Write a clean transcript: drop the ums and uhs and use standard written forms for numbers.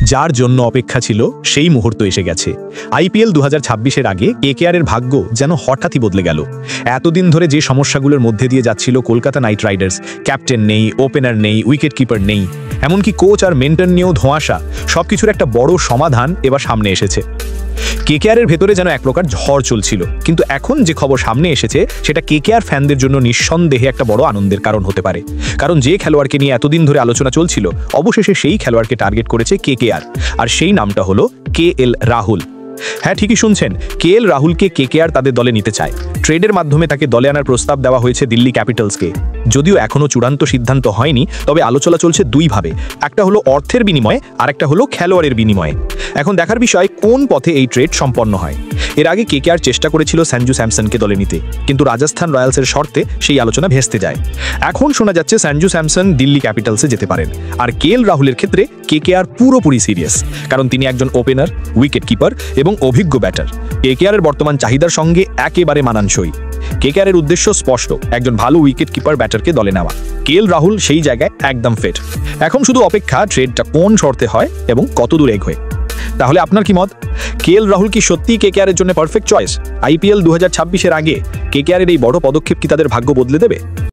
যার জন্য অপেক্ষা ছিল সেই মুহূর্ত এসে গেছে। আইপিএল 2026-এর আগে কেকেআরের ভাগ্য যেন হঠাৎই বদলে গেল। এতদিন ধরে যে সমস্যাগুলোর মধ্যে দিয়ে যাচ্ছিল কলকাতা নাইট রাইডার্স, ক্যাপ্টেন নেই, ওপেনার নেই, উইকেট কিপার নেই, এমনকি কোচ আর মেন্টর নিয়েও ধোঁয়াশা, সবকিছুর একটা বড় সমাধান এবার সামনে এসেছে। কেকেআরের ভেতরে যেন এক প্রকার ঝড় চলছিল, কিন্তু এখন যে খবর সামনে এসেছে সেটা কেকেআর ফ্যানদের জন্য নিঃসন্দেহে একটা বড় আনন্দের কারণ হতে পারে। কারণ যে খেলোয়াড়কে নিয়ে এতদিন ধরে আলোচনা চলছিল, অবশেষে সেই খেলোয়াড়কে টার্গেট করেছে কেকেআর, আর সেই নামটা হলো কেএল রাহুল। হ্যাঁ, ঠিকই শুনছেন, কেএল রাহুলকে কেকেআর তাদের দলে নিতে চায়। ট্রেডের মাধ্যমে তাকে দলে আনার প্রস্তাব দেওয়া হয়েছে দিল্লি ক্যাপিটালসকে। যদিও এখনও চূড়ান্ত সিদ্ধান্ত হয়নি, তবে আলোচনা চলছে দুইভাবে, একটা হলো অর্থের বিনিময়ে আর একটা হলো খেলোয়াড়ের বিনিময়ে। এখন দেখার বিষয় কোন পথে এই ট্রেড সম্পন্ন হয়। এর আগে কেকেআর চেষ্টা করেছিল সঞ্জু স্যামসনকে দলে নিতে, কিন্তু রাজস্থান রয়্যালসের শর্তে সেই আলোচনা ভেস্তে যায়। এখন শোনা যাচ্ছে সঞ্জু স্যামসন দিল্লি ক্যাপিটালসে যেতে পারেন। আর কেএল রাহুলের ক্ষেত্রে কেকেআর পুরোপুরি সিরিয়াস, কারণ তিনি একজন ওপেনার, উইকেট কিপার এবং অভিজ্ঞ ব্যাটার। কেকেআরের বর্তমান চাহিদার সঙ্গে একেবারে মানানসই। কেকেআরের উদ্দেশ্য স্পষ্ট, একজন ভালো উইকেট কিপার ব্যাটারকে দলে নেওয়া। কেএল রাহুল সেই জায়গায় একদম ফিট। এখন শুধু অপেক্ষা ট্রেডটা কোন শর্তে হয় এবং কতদূর এগোয়। তাহলে আপনার কি মত? কেএল রাহুল কি সত্যিই কেকেআরের জন্য পারফেক্ট চয়েস? আইপিএল 2026-এর আগে কেকেআরের এই বড় পদক্ষেপ কি তাদের ভাগ্য বদলে দেবে?